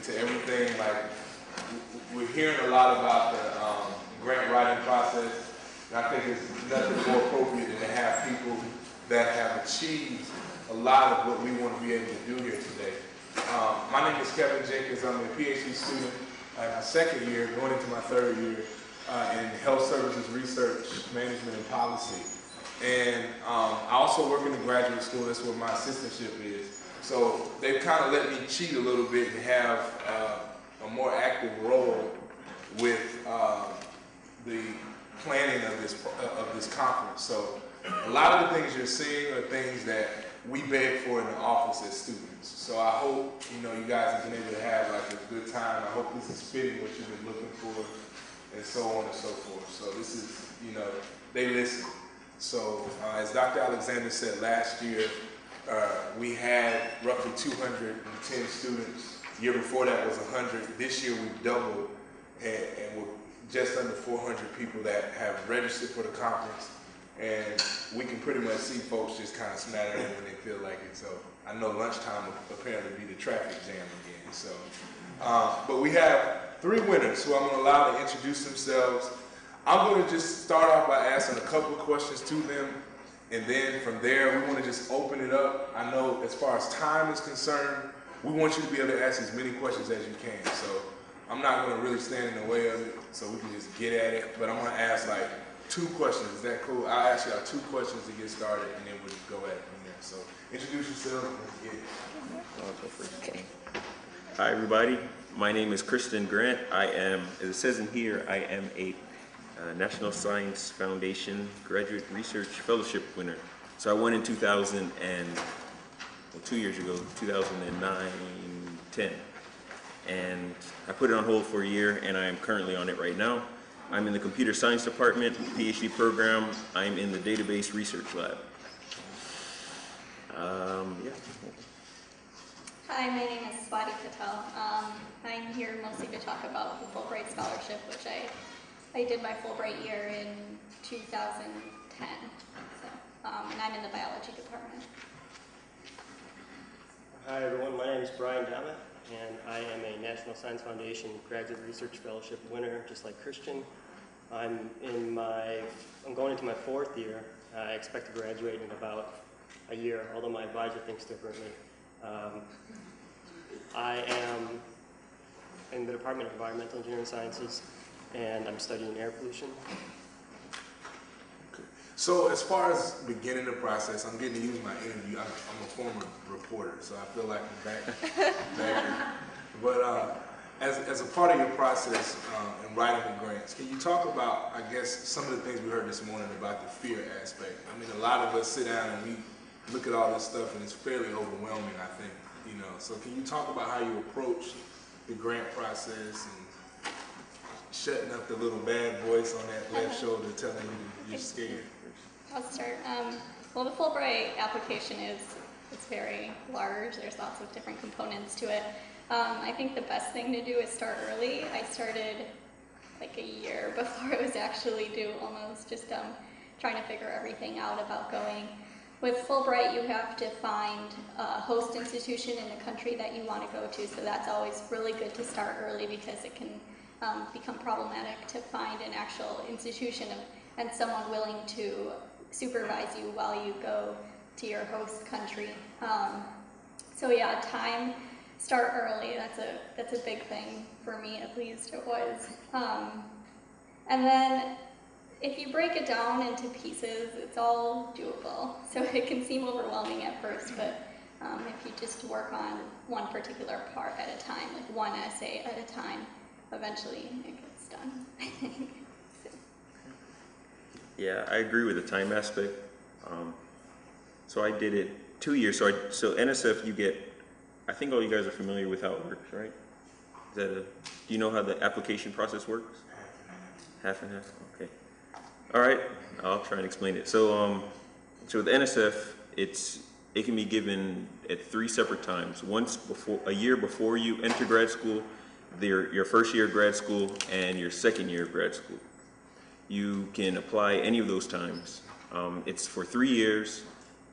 into everything. Like, we're hearing a lot about the grant writing process, and I think it's nothing more appropriate than to have people that have achieved a lot of what we want to be able to do here today. My name is Kevin Jenkins. I'm a PhD student in my second year, going into my third year in health services research, management, and policy. And I also work in the graduate school. That's where my assistantship is. So they've kind of let me cheat a little bit and have a more active role with the planning of this conference. So a lot of the things you're seeing are things that we beg for in the office as students. So I hope you guys have been able to have like a good time. I hope this is fitting what you've been looking for, and so on and so forth. So this is, they listen. So as Dr. Alexander said, last year we had roughly 210 students. The year before that was 100. This year we've doubled, and we're just under 400 people that have registered for the conference. And we can pretty much see folks just kind of smattering when they feel like it. So I know lunchtime will apparently be the traffic jam again. So, but we have 3 winners who I'm going to allow to introduce themselves. I'm going to just start off by asking a couple of questions to them, and then from there we want to just open it up. I know as far as time is concerned, we want you to be able to ask as many questions as you can. So I'm not going to really stand in the way of it, so we can just get at it. But I'm going to ask like 2 questions. Is that cool? I'll ask y'all 2 questions to get started, and then we'll go at it from there. So introduce yourself and let's get it. I'll go first. Okay. Hi, everybody. My name is Kristin Grant. I am, as it says in here, I am a National Science Foundation Graduate Research Fellowship winner. So I won in 2000 and, well, 2 years ago, 2009-10. And I put it on hold for a year, and I am currently on it right now. I'm in the computer science department, PhD program. I'm in the database research lab. Yeah. Hi, my name is Swati Patel. I'm here mostly to talk about the Fulbright scholarship, which I did my Fulbright year in 2010. So, and I'm in the biology department. Hi everyone, my name is Damit, and I am a National Science Foundation Graduate Research Fellowship winner, just like Christian. I'm going into my 4th year. I expect to graduate in about a year, although my advisor thinks differently. I am in the Department of Environmental Engineering Sciences, and I'm studying air pollution. Okay. So as far as beginning the process, I'm getting to use my interview. I'm a former reporter, so I feel like I'm back here. But as a part of your process in writing the grants, can you talk about, I guess, some of the things we heard this morning about the fear aspect? I mean, a lot of us sit down and we look at all this stuff, and it's fairly overwhelming, I think. So can you talk about how you approach the grant process and shutting up the little bad voice on that left shoulder telling you you're scared? I'll start. Well, the Fulbright application it's very large. There's lots of different components to it. I think the best thing to do is start early. I started like a year before it was actually due, almost, just trying to figure everything out about going. With Fulbright, you have to find a host institution in the country that you want to go to, so that's always really good to start early because it can become problematic to find an actual institution and someone willing to supervise you while you go to your host country. So yeah, start early. That's a big thing for me, at least it was. And then if you break it down into pieces, it's all doable. So it can seem overwhelming at first, but if you just work on one particular part at a time, like one essay at a time, eventually it gets done, I think. So. Yeah, I agree with the time aspect. So I did it 2 years. So NSF, you get, I think all you guys are familiar with how it works, right? Do you know how the application process works? Half and half? Okay. All right, I'll try and explain it. So with NSF, it can be given at 3 separate times. Once a year before you enter grad school, your first year of grad school, and your second year of grad school. You can apply any of those times. It's for 3 years,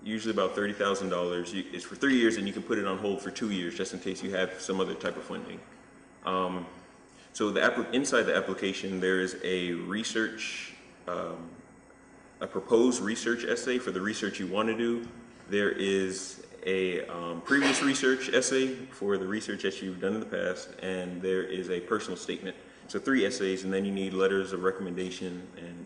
usually about $30,000. It's for 3 years, and you can put it on hold for 2 years just in case you have some other type of funding. So inside the application, there is a research, a proposed research essay for the research you want to do. There is a previous research essay for the research that you've done in the past, and there is a personal statement. So 3 essays, and then you need letters of recommendation, and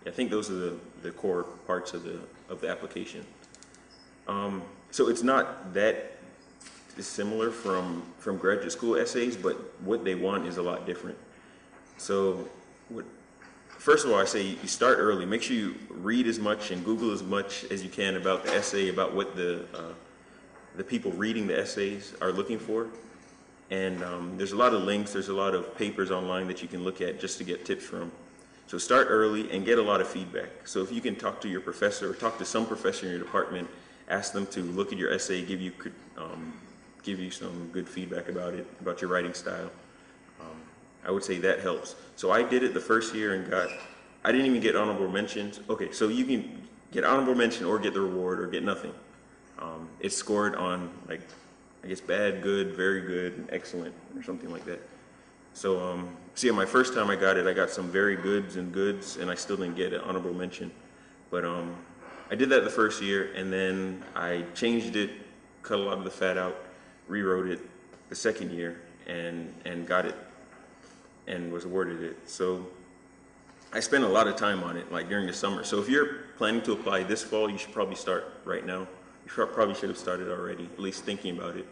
I think those are the core parts of the application. So it's not that similar from graduate school essays, but what they want is a lot different. So first of all, I say you start early. Make sure you read as much and Google as much as you can about the essay, about what the people reading the essays are looking for. And there's a lot of links, there's a lot of papers online that you can look at just to get tips from. So start early and get a lot of feedback. So if you can talk to your professor or talk to some professor in your department, ask them to look at your essay, give you some good feedback about it, about your writing style. I would say that helps. So I did it the first year and I didn't even get honorable mentions. Okay, so you can get honorable mention or get the reward or get nothing. It's scored on, like, I guess bad, good, very good, and excellent, or something like that. So, yeah, my first time I got it, I got some very goods, and I still didn't get an honorable mention. But I did that the first year, and then I changed it, cut a lot of the fat out, rewrote it the second year, and got it, and was awarded it. So I spent a lot of time on it, like during the summer. So if you're planning to apply this fall, you should probably start right now. You probably should have started already, at least thinking about it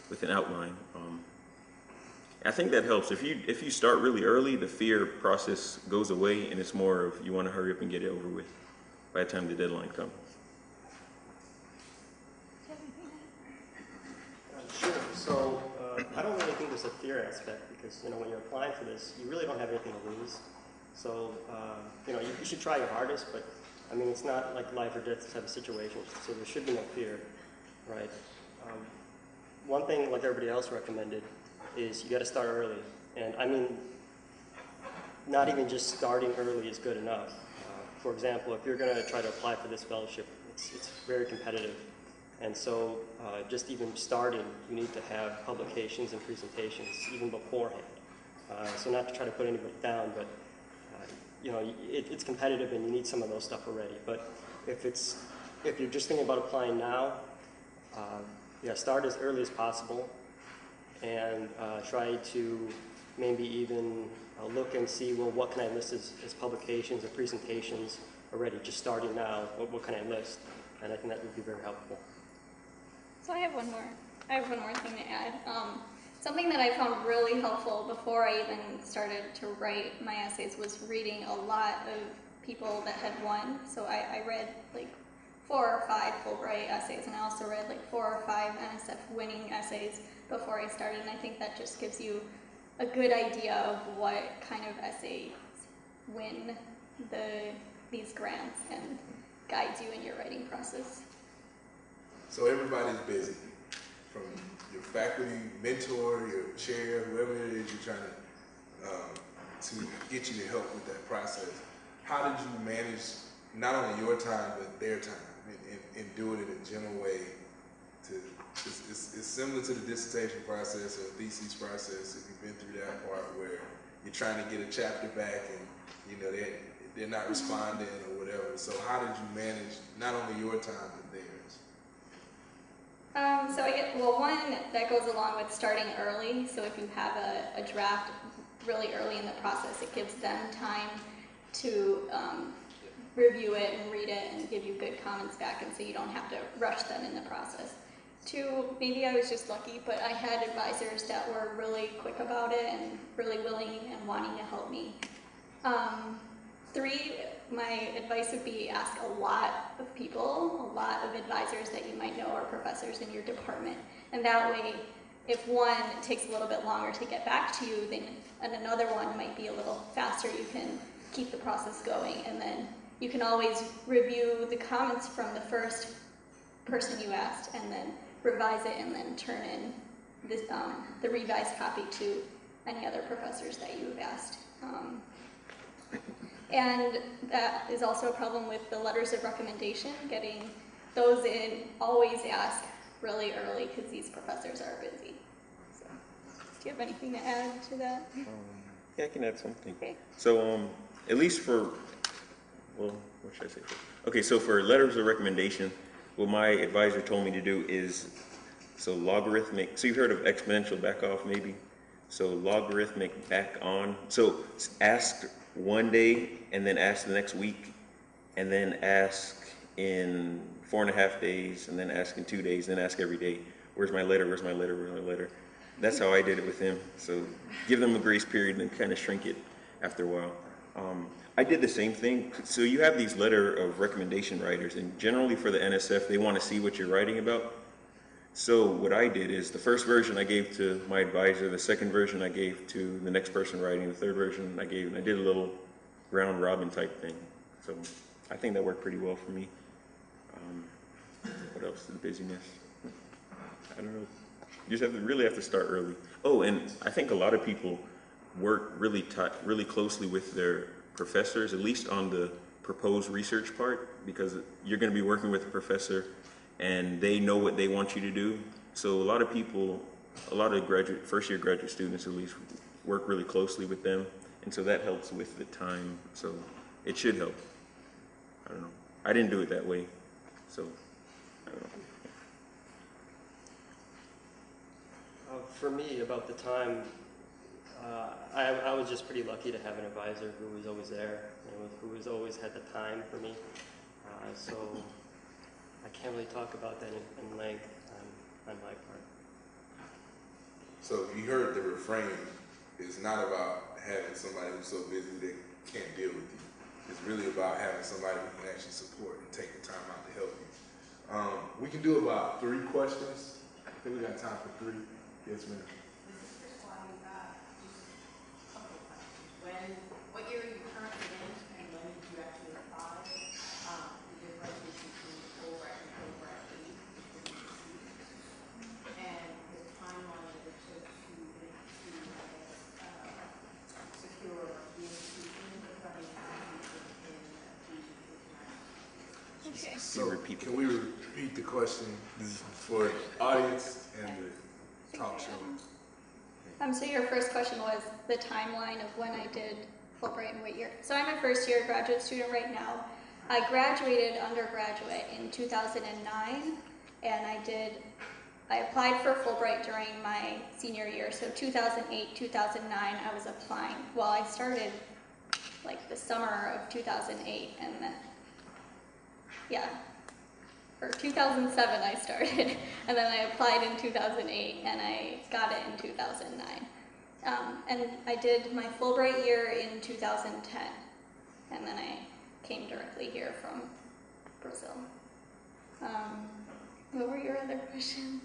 with an outline. I think that helps. If you start really early, the fear process goes away, and it's more of you want to hurry up and get it over with by the time the deadline comes. Sure. So I don't really think there's a fear aspect because when you're applying for this, you really don't have anything to lose. So you should try your hardest, but I mean it's not like life or death type of situation. So there should be no fear, right? One thing, like everybody else recommended, is you got to start early. And I mean, not even just starting early is good enough. For example, if you're going to try to apply for this fellowship, it's very competitive. And so just even starting, you need to have publications and presentations even beforehand. So not to try to put anybody down, but it's competitive and you need some of those stuff already. But if you're just thinking about applying now, start as early as possible and try to maybe even look and see, well, what can I list as publications or presentations already, just starting now, what can I list? And I think that would be very helpful. So I have one more thing to add. Something that I found really helpful before I even started to write my essays was reading a lot of people that had won. So I read like 4 or 5 Fulbright essays, and I also read like 4 or 5 NSF winning essays before I started, and I think that just gives you a good idea of what kind of essays win these grants and guides you in your writing process. So everybody's busy, from your faculty, mentor, your chair, whoever it is you're trying to get you to help with that process. How did you manage not only your time but their time and do it in a general way? It's similar to the dissertation process or thesis process if you've been through that part where you're trying to get a chapter back and they're not responding or whatever. So how did you manage not only your time but theirs? One that goes along with starting early. So if you have a draft really early in the process, it gives them time to review it and read it and give you good comments back, and so you don't have to rush them in the process. 2, maybe I was just lucky, but I had advisors that were really quick about it and really willing and wanting to help me. 3, my advice would be ask a lot of people, a lot of advisors that you might know or professors in your department. And that way, if one takes a little bit longer to get back to you, and another one might be a little faster, you can keep the process going. And then you can always review the comments from the first person you asked and then revise it and then turn in the revised copy to any other professors that you have asked. And that is also a problem with the letters of recommendation, getting those in. Always ask really early because these professors are busy. So. Do you have anything to add to that? Yeah, I can add something. Okay. So, at least for, well, what should I say? Okay, so for letters of recommendation, what my advisor told me to do is, so logarithmic, so you've heard of exponential back off maybe? So logarithmic back on, so ask one day and then ask the next week, and then ask in 4.5 days, and then ask in 2 days, then ask every day. Where's my letter? Where's my letter? Where's my letter? That's how I did it with him. So give them a grace period and kind of shrink it after a while. I did the same thing. So you have these letter of recommendation writers, and generally for the NSF, they want to see what you're writing about. So what I did is the first version I gave to my advisor, the second version I gave to the next person writing, the third version I gave, and I did a little round robin type thing. So I think that worked pretty well for me. What else? The busyness. I don't know. You just really have to start early. Oh, and I think a lot of people work really closely with their professors, at least on the proposed research part, because you're going to be working with a professor and they know what they want you to do. So a lot of people, a lot of first-year graduate students at least, work really closely with them, and so that helps with the time. So it should help. I don't know. I didn't do it that way, so I don't know. For me, about the time, I was just pretty lucky to have an advisor who was always there and who was always had the time for me. So I can't really talk about that in length on my part. So you heard the refrain. It's not about having somebody who's so busy they can't deal with you. It's really about having somebody who can actually support and take the time out to help you. We can do about 3 questions. I think we got time for 3. Yes, ma'am. This is for Swati. Just a couple of questions. What year are you currently in, and when did you actually apply? The difference between Fulbright and Fulbright aid, and the timeline that it took to secure the institution, the funding institution in the international. Okay. So can we repeat the question for the audience and the talk show? So your first question was the timeline of when I did Fulbright and what year. So I'm a first-year graduate student right now. I graduated undergraduate in 2009, and I applied for Fulbright during my senior year. So 2008, 2009, I was applying. Well, I started like the summer of 2008, and then, yeah. For 2007 I started, and then I applied in 2008, and I got it in 2009. And I did my Fulbright year in 2010, and then I came directly here from Brazil. What were your other questions?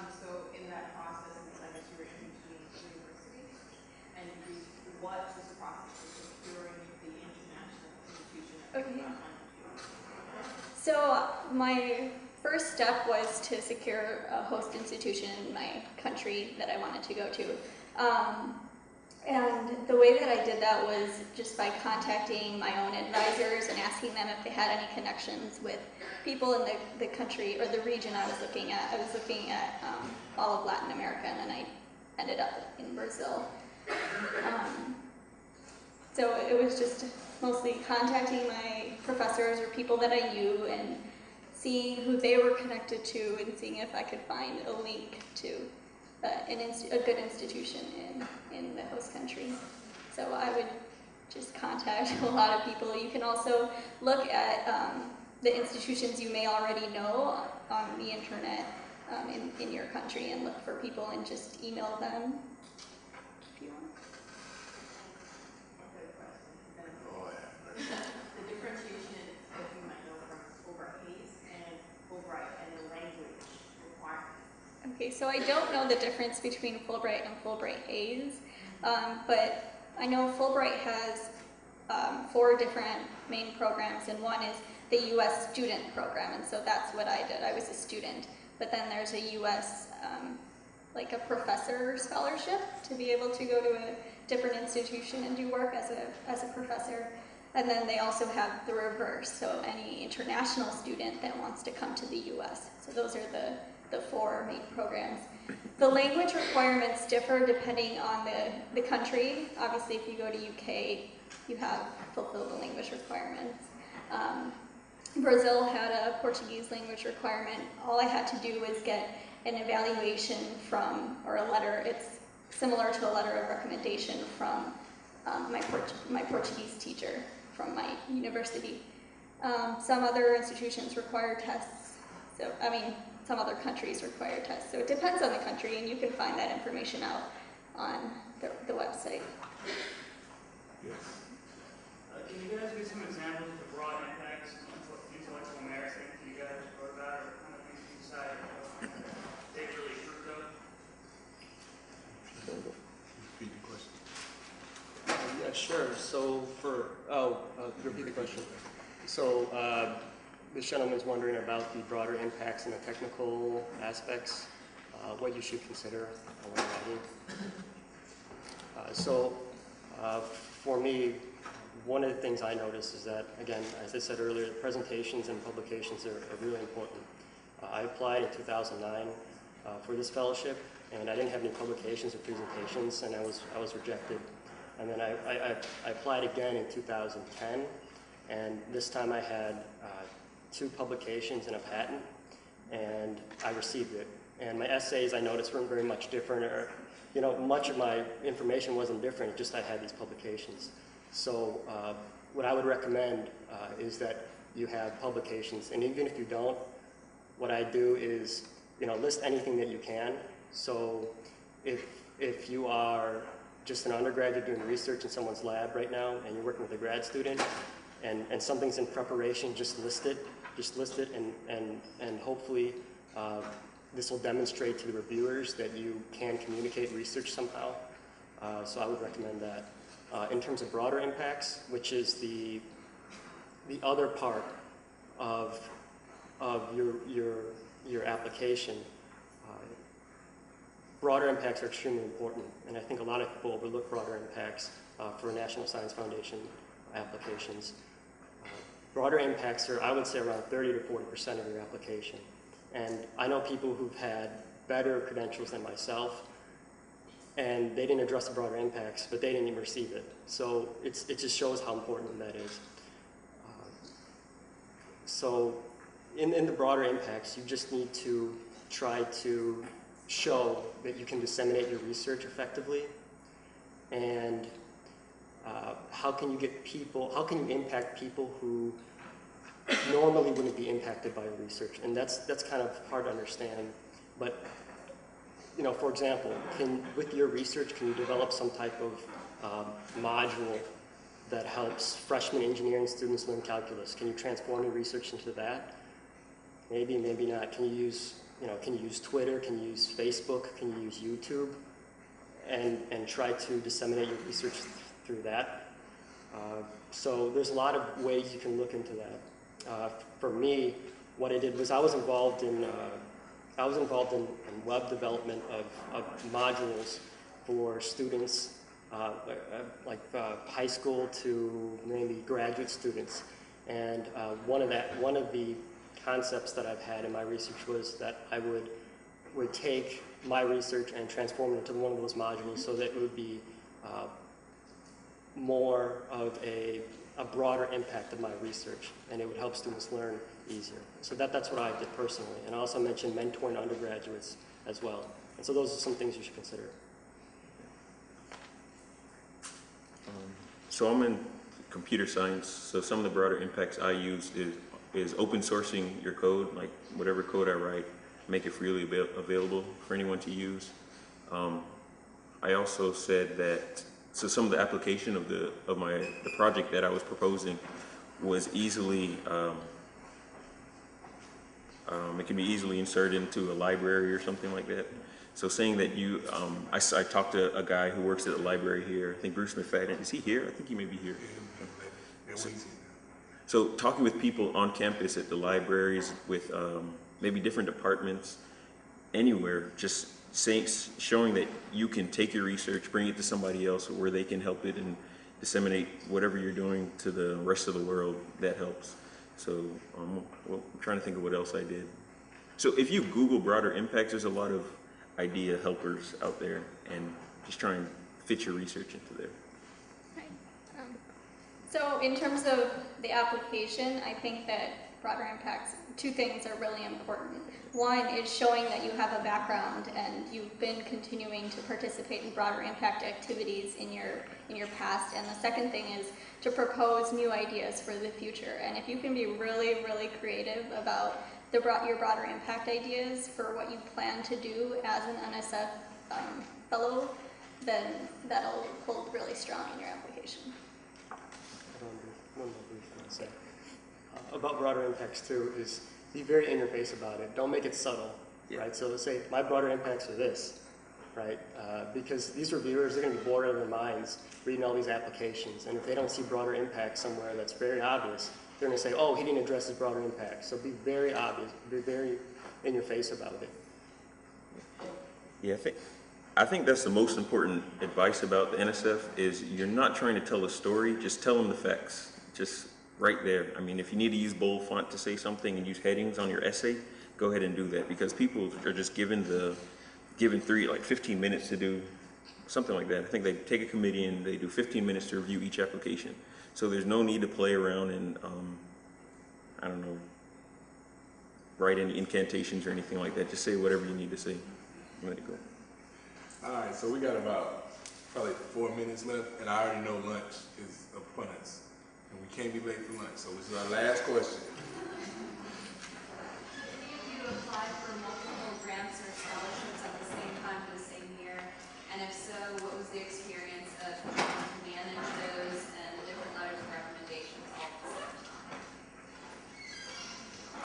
So in that process, it's like you were in between universities, and what was the process of securing the international institution that you Okay. found? So my first step was to secure a host institution in my country that I wanted to go to. And the way that I did that was just by contacting my own advisors and asking them if they had any connections with people in the country or the region I was looking at. I was looking at all of Latin America, and then I ended up in Brazil. So it was just mostly contacting my professors or people that I knew and seeing who they were connected to and seeing if I could find a link to a good institution in the host country. So I would just contact a lot of people. You can also look at the institutions you may already know on the internet in your country and look for people and just email them if you want. The differentiation that you might know from Fulbright and Fulbright and the language requirements. Okay, so I don't know the difference between Fulbright and Fulbright A's, but I know Fulbright has 4 different main programs, and one is the U.S. student program, and so that's what I did. I was a student, but then there's a U.S. Like a professor scholarship to be able to go to a different institution and do work as a professor. And then they also have the reverse, so any international student that wants to come to the U.S. So those are the 4 main programs. The language requirements differ depending on the country. Obviously, if you go to UK, you have fulfilled the language requirements. Brazil had a Portuguese language requirement. All I had to do was get an evaluation from, or a letter, it's similar to a letter of recommendation from my Portuguese teacher from my university. Some other institutions require tests, so, I mean, some other countries require tests. So it depends on the country, and you can find that information out on the website. Yes. Can you guys give some examples of the broad impacts on what intellectual merits think you guys wrote about, or kind of things you decided they really approved of? Repeat the question. Yeah, sure. So repeat the question. So this gentleman is wondering about the broader impacts and the technical aspects, what you should consider when writing. For me, one of the things I noticed is that, again, as I said earlier, presentations and publications are really important. I applied in 2009 for this fellowship, and I didn't have any publications or presentations, and I was rejected. And then I applied again in 2010, and this time I had 2 publications and a patent, and I received it. And my essays, I noticed, weren't very much different, or, you know, much of my information wasn't different, just I had these publications. So what I would recommend is that you have publications, and even if you don't, what I do is, you know, list anything that you can. So if you are just an undergraduate doing research in someone's lab right now, and you're working with a grad student, and something's in preparation, just list it, and hopefully this will demonstrate to the reviewers that you can communicate research somehow. So I would recommend that. In terms of broader impacts, which is the other part of your application, broader impacts are extremely important, and I think a lot of people overlook broader impacts for National Science Foundation applications. Broader impacts are, I would say, around 30 to 40% of your application. And I know people who've had better credentials than myself, and they didn't address the broader impacts, but they didn't even receive it. So it just shows how important that is. So in the broader impacts, you just need to try to show that you can disseminate your research effectively, and how can you impact people who normally wouldn't be impacted by your research? And that's kind of hard to understand. But, you know, for example, with your research, can you develop some type of module that helps freshman engineering students learn calculus? Can you transform your research into that? Maybe, maybe not. Can you use Twitter? Can you use Facebook? Can you use YouTube? And try to disseminate your research through that. So there's a lot of ways you can look into that. For me, what I did was I was involved in web development of modules for students, like high school to maybe graduate students. And one of the concepts that I've had in my research was that I would take my research and transform it into one of those modules so that it would be more of a broader impact of my research, and it would help students learn easier. So that's what I did personally. And I also mentioned mentoring undergraduates as well. And so those are some things you should consider. So I'm in computer science, so some of the broader impacts I use is open sourcing your code, like whatever code I write, make it freely available for anyone to use. I also said that, so some of the application of the project that I was proposing was easily, it can be easily inserted into a library or something like that. So saying that I talked to a guy who works at the library here, I think Bruce McFadden, is he here? I think he may be here. So talking with people on campus at the libraries with maybe different departments, anywhere, just showing that you can take your research, bring it to somebody else where they can help it and disseminate whatever you're doing to the rest of the world, that helps. So I'm trying to think of what else I did. So if you Google broader impacts, there's a lot of idea helpers out there, and just try and fit your research into there. Right. So in terms of the application, I think that broader impacts, two things are really important. One is showing that you have a background and you've been continuing to participate in broader impact activities in your past. And the second thing is to propose new ideas for the future. And if you can be really, really creative about your broader impact ideas for what you plan to do as an NSF fellow, then that'll hold really strong in your application. One more brief thing to say about broader impacts too is be very in your face about it. Don't make it subtle, right? So say my broader impacts are this, right? Because these reviewers, they're going to be bored out of their minds reading all these applications, and if they don't see broader impacts somewhere that's very obvious, they're going to say, "Oh, he didn't address his broader impact." So be very obvious, be very in your face about it. Yeah, I think that's the most important advice about the NSF is you're not trying to tell a story, just tell them the facts. Just right there. I mean, if you need to use bold font to say something and use headings on your essay, go ahead and do that, because people are just given 15 minutes to do something like that. I think they take a committee and they do 15 minutes to review each application. So there's no need to play around and, I don't know, write any incantations or anything like that. Just say whatever you need to say. I'm ready to go. All right, so we got about probably 4 minutes left, and I already know lunch is upon us, and we can't be late for lunch. So this is our last question. Did you apply for multiple grants or scholarships at the same time for the same year? And if so, what was the experience of trying to manage those and the different letters of recommendations all at the same time?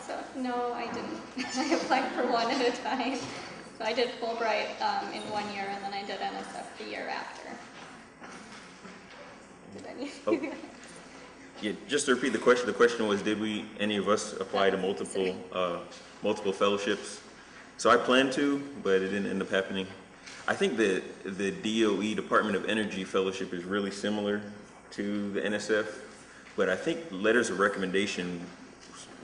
So no, I didn't. I applied for one at a time. So I did Fulbright in 1 year, and then I did NSF the year after. Did any of you guys? Yeah, just to repeat the question was, did any of us apply to multiple fellowships? So I planned to, but it didn't end up happening. I think the DOE, Department of Energy Fellowship is really similar to the NSF, but I think letters of recommendation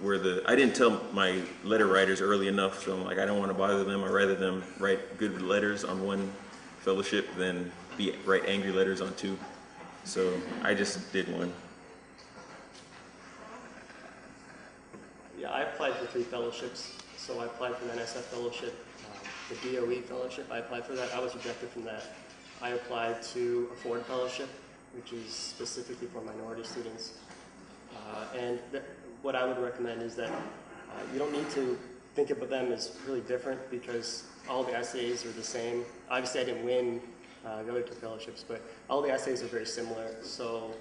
I didn't tell my letter writers early enough, so I'm like, I don't want to bother them. I'd rather them write good letters on one fellowship than write angry letters on two. So I just did one. Yeah, I applied for 3 fellowships. So I applied for the NSF fellowship, the DOE fellowship. I applied for that. I was rejected from that. I applied to a Ford fellowship, which is specifically for minority students. What I would recommend is that you don't need to think about them as really different, because all the essays are the same. Obviously, I didn't win the other 2 fellowships, but all the essays are very similar. So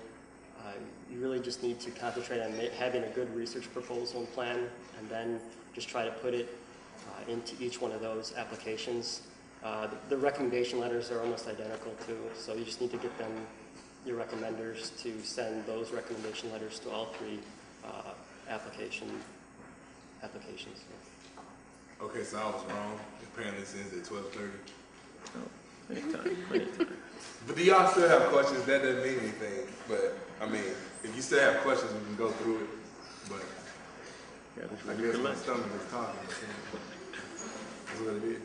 you really just need to concentrate on having a good research proposal and plan, and then just try to put it into each one of those applications. The recommendation letters are almost identical too, so you just need to get your recommenders to send those recommendation letters to all 3 applications. Okay, so I was wrong. Apparently it ends at 12:30. Oh, anytime. But do y'all still have questions? That doesn't mean anything. But I mean, if you still have questions, we can go through it. But I guess my stomach is talking. That's what it is.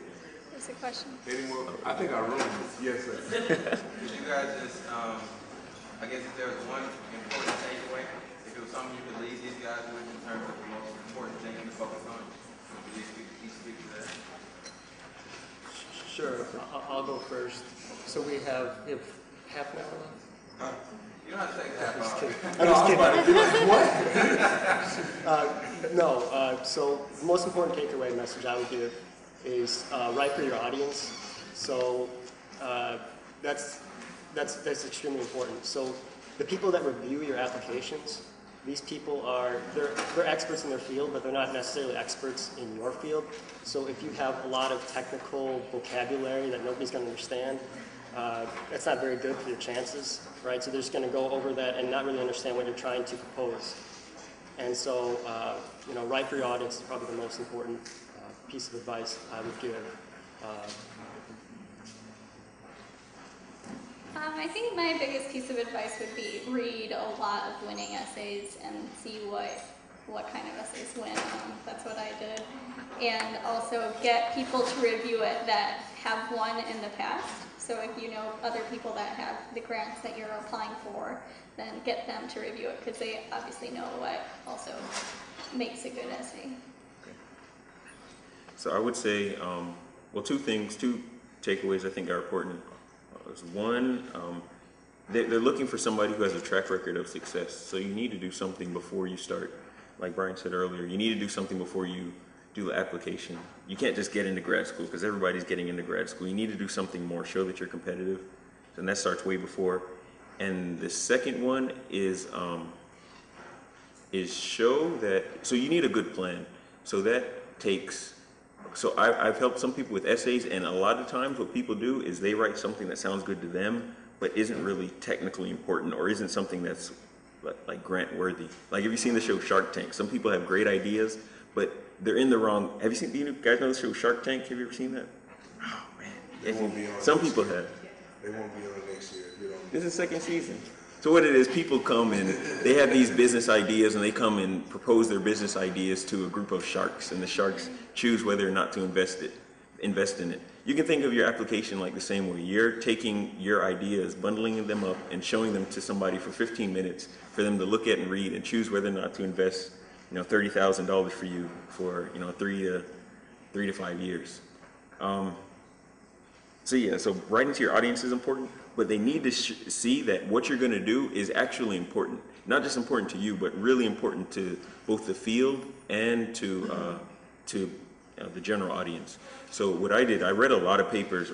What's the question? Any more? I think our room is, yes, sir. Could you guys just, I guess if there was one important takeaway, if it was something you could leave these guys with in terms of the most important thing to focus on, would you speak to that? Sure, I'll go first. So we have half an hour left? You don't have to take that Just long. kidding. I'm just kidding. What? So the most important takeaway message I would give is write for your audience. So that's extremely important. So the people that review your applications, these people they're experts in their field, but they're not necessarily experts in your field. So if you have a lot of technical vocabulary that nobody's going to understand, that's not very good for your chances, right? So they're just going to go over that and not really understand what you're trying to propose. And so, write for your audience is probably the most important piece of advice I would give. I think my biggest piece of advice would be read a lot of winning essays and see what what kind of essays win. That's what I did. And also get people to review it that have won in the past. So if you know other people that have the grants that you're applying for, then get them to review it because they obviously know what also makes a good essay. So I would say, well, two takeaways I think are important. One, they're looking for somebody who has a track record of success. So you need to do something before you start. Like Brian said earlier, you need to do something before you do the application. You can't just get into grad school because everybody's getting into grad school. You need to do something more, show that you're competitive. And that starts way before. And the second one is show that, so you need a good plan. So that takes, so I've helped some people with essays, and a lot of times what people do is they write something that sounds good to them, but isn't really technically important or isn't something that's like grant worthy. Like, have you seen the show Shark Tank? Some people have great ideas, but they're in the wrong, have you seen, do you guys know the show Shark Tank? Have you ever seen that? Oh man. They won't be on Some next people year. have. They won't be on next year. You know. This is second season. So what it is, people come and they have these business ideas and they come and propose their business ideas to a group of sharks, and the sharks choose whether or not to invest in it. You can think of your application like the same way. You're taking your ideas, bundling them up and showing them to somebody for 15 minutes for them to look at and read and choose whether or not to invest, $30,000 for you for, 3 to 5 years. So writing to your audience is important, but they need to see that what you're going to do is actually important. Not just important to you, but really important to both the field and to the general audience. So what I did, I read a lot of papers.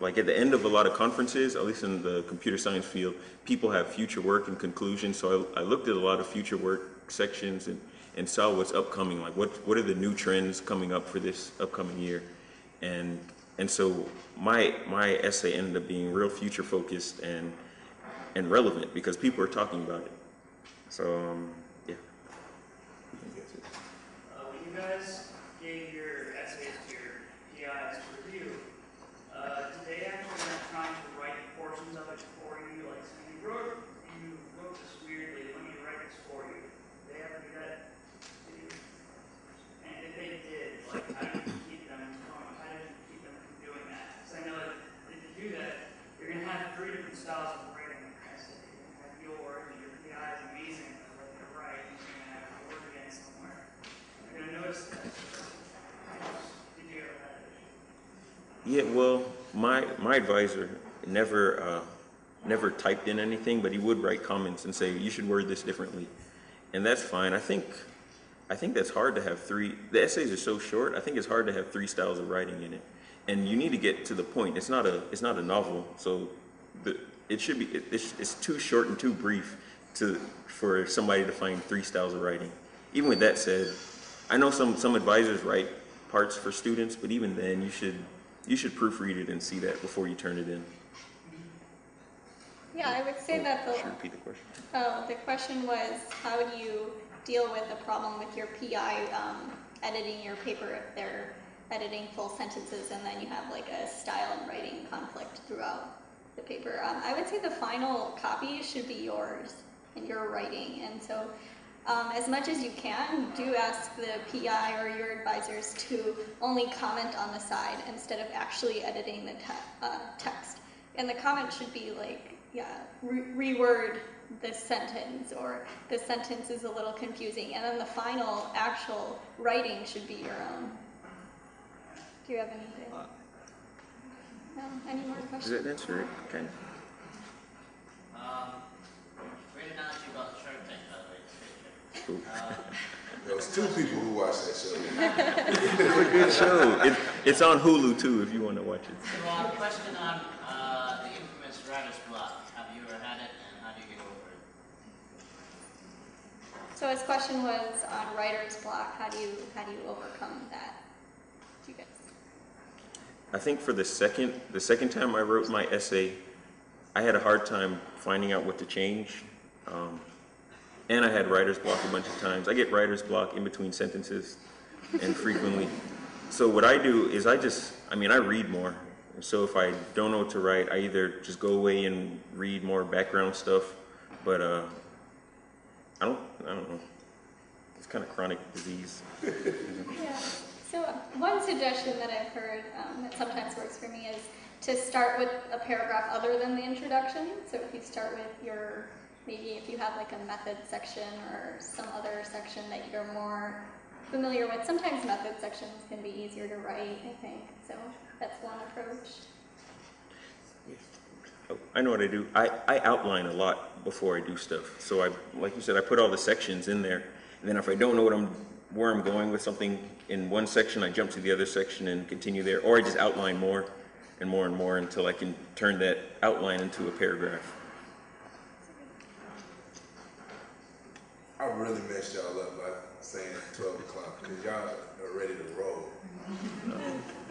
Like at the end of a lot of conferences, at least in the computer science field, people have future work and conclusions. So I looked at a lot of future work sections and saw what's upcoming. Like what are the new trends coming up for this upcoming year, and so my essay ended up being real future focused and relevant because people are talking about it. So yeah. When you guys gave your essays to your PIs to review, did they actually end up trying to write portions of it for you? Like, so you wrote this weirdly, let me write this for you. Did they ever do that to you? And if they did, like, how did you keep them from doing that? Because I know that if you do that, you're going to have 3 different styles of writing an essay. You're going to have yours, and your PI is amazing at what they write, and you're going to have to work against somewhere. You're going to notice that. Did you ever have that issue? Yeah, well, my advisor never typed in anything, but he would write comments and say, you should word this differently. And that's fine. I think that's hard to have 3, the essays are so short, I think it's hard to have 3 styles of writing in it. And you need to get to the point. It's not a novel, so it's too short and too brief for somebody to find 3 styles of writing. Even with that said, I know some advisors write parts for students, but even then you should proofread it and see that before you turn it in. Yeah, I would say that Should repeat the question. the question was, how do you deal with the problem with your PI editing your paper if they're editing full sentences and then you have like a style and writing conflict throughout the paper? I would say the final copy should be yours and your writing, and so as much as you can, do ask the PI or your advisors to only comment on the side instead of actually editing the text. And the comment should be like, reword this sentence, or this sentence is a little confusing, and then the final actual writing should be your own. Do you have anything? No? Any more questions? Does that answer it? Okay. Great analogy about the Shark Tank, by the way. It's Cool. There was 2 people who watched that show. It's a good show. It's on Hulu too if you want to watch it. So, question on the infamous writer's block. Have you ever had it, and how do you get over it? So his question was on writer's block. How do you overcome that? Do you guys? I think for the second time I wrote my essay, I had a hard time finding out what to change. And I had writer's block a bunch of times. I get writer's block in between sentences and frequently. So what I do is I read more. So if I don't know what to write, I either just go away and read more background stuff, but I don't know. It's kind of chronic disease. Yeah. So one suggestion that I've heard that sometimes works for me is to start with a paragraph other than the introduction. So if you start with your, maybe if you have like a method section or some other section that you're more familiar with, sometimes method sections can be easier to write, I think. So that's one approach. Oh, I know what I do. I outline a lot before I do stuff. So like you said, I put all the sections in there. And then if I don't know where I'm going with something in one section, I jump to the other section and continue there. Or I just outline more and more and more until I can turn that outline into a paragraph. I really messed y'all up by saying 12 o'clock because y'all are ready to roll.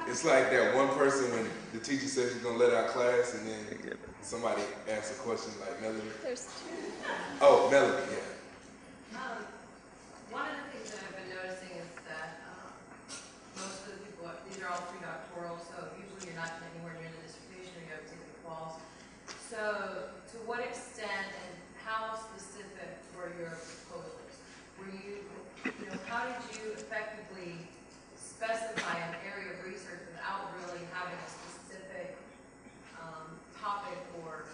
It's like that one person when the teacher says she's gonna let out class and then somebody asks a question like Melody. There's two. Oh, Melody, yeah. One of the things that I've been noticing is that most of the people, these are all pre-doctoral, so usually you're not anywhere near the dissertation or you haven't taken the quals. So to what extent and how specific were your proposals? Were you how did you effectively specify an area of research without really having a specific topic or,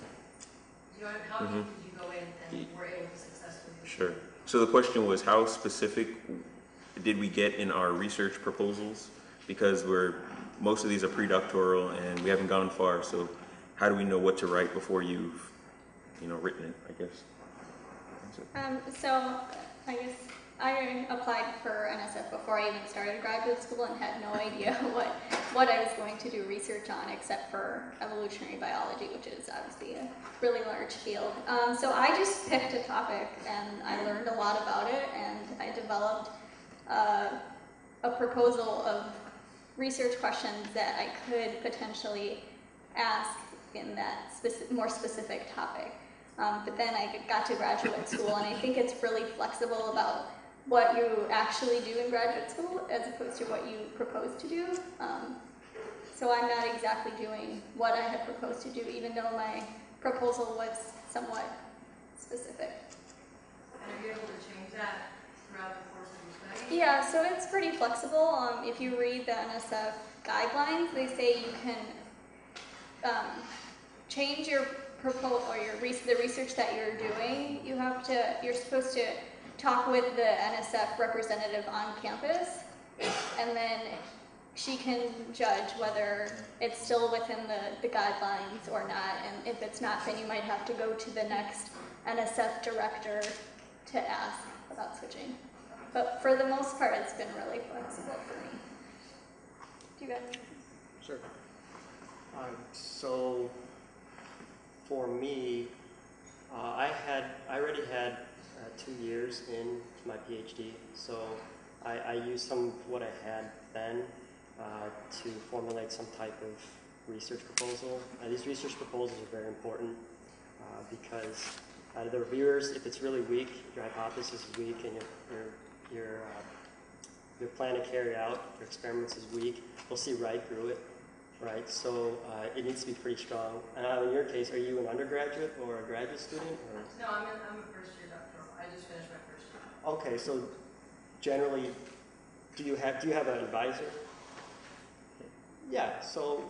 how deep did you go in and were able to successfully do Sure. So the question was, how specific did we get in our research proposals? Because most of these are pre-doctoral and we haven't gone far, so how do we know what to write before you've, written it, I guess? So I guess I applied for NSF before I even started graduate school and had no idea what I was going to do research on except for evolutionary biology, which is obviously a really large field. So I just picked a topic and I learned a lot about it and I developed a proposal of research questions that I could potentially ask in that more specific topic. But then I got to graduate school and I think it's really flexible about what you actually do in graduate school as opposed to what you propose to do. So I'm not exactly doing what I had proposed to do, even though my proposal was somewhat specific. And are you able to change that throughout the course of your study? Yeah, so it's pretty flexible. If you read the NSF guidelines, they say you can change your proposal or the research that you're doing. You're supposed to talk with the NSF representative on campus, and then she can judge whether it's still within the guidelines or not, and if it's not, then you might have to go to the next NSF director to ask about switching. But for the most part, it's been really flexible for me. Do you guys? Sure. So for me, I already had 2 years in my PhD, so I used some of what I had then to formulate some type of research proposal. These research proposals are very important because the reviewers, if it's really weak, your hypothesis is weak, and your plan to carry out your experiments is weak, they'll see right through it, right? So it needs to be pretty strong. In your case, are you an undergraduate or a graduate student? Or? No, I'm a first-year doctoral. I just finished my first year. Okay, so generally, do you have an advisor? Yeah, so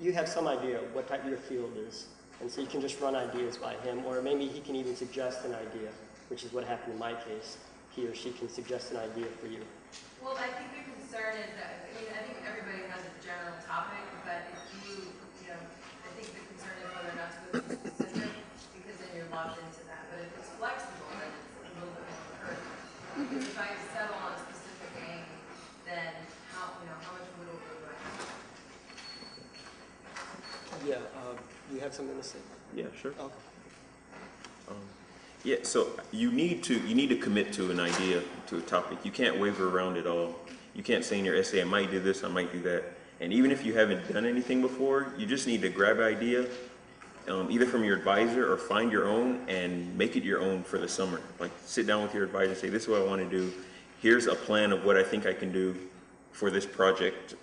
you have some idea what type your field is, and so you can just run ideas by him, or maybe he can even suggest an idea, which is what happened in my case. He or she can suggest an idea for you. Well, I think the concern is that, I think everybody has a general topic, but if I think the concern is whether or not to go too specific, because then you're locked into that. But if it's flexible, then it's a little bit more encouraging. Because if I settle on a specific aim, then how much wiggle room do I have? Yeah, you have something to say? Yeah, sure. Okay. Yeah, so you need to commit to an idea, to a topic. You can't waver around it all. You can't say in your essay, I might do this, I might do that. And even if you haven't done anything before, you just need to grab an idea, either from your advisor or find your own and make it your own for the summer. Like sit down with your advisor and say, this is what I want to do. Here's a plan of what I think I can do for this project.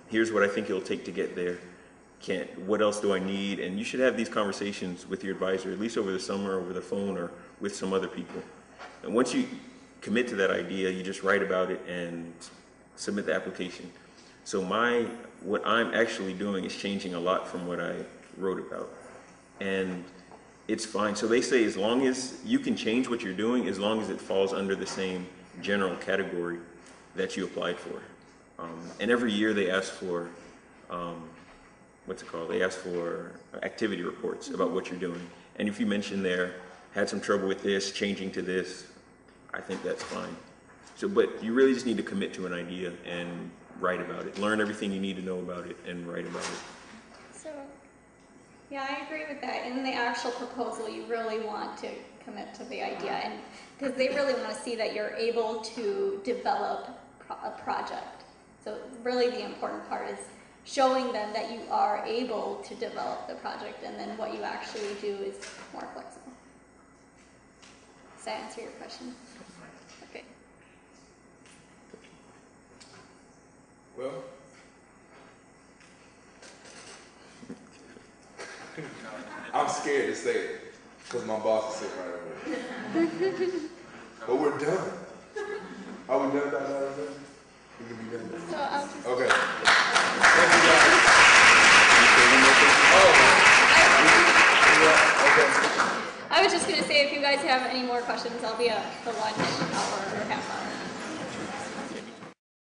Here's what I think it'll take to get there. What else do I need? And you should have these conversations with your advisor, at least over the summer, over the phone, or with some other people. And once you commit to that idea, you just write about it and submit the application. So what I'm actually doing is changing a lot from what I wrote about. And it's fine. So they say as long as you can change what you're doing, as long as it falls under the same general category that you applied for. And every year they ask for, what's it called? They ask for activity reports about what you're doing. And if you mention there, had some trouble with this, changing to this, I think that's fine. So, but you really just need to commit to an idea and write about it. Learn everything you need to know about it and write about it. So, yeah, I agree with that. In the actual proposal, you really want to commit to the idea, and because they really want to see that you're able to develop a project. So really the important part is showing them that you are able to develop the project, and then what you actually do is more flexible. Does that answer your question? Okay. Well, I'm scared to say it because my boss is sitting right over there. But we're done. Are we done, Dr. Alexander? We can be done. So I'll just... Okay. Thank you, guys. I was just going to say, if you guys have any more questions, I'll be at the lunch hour or half hour.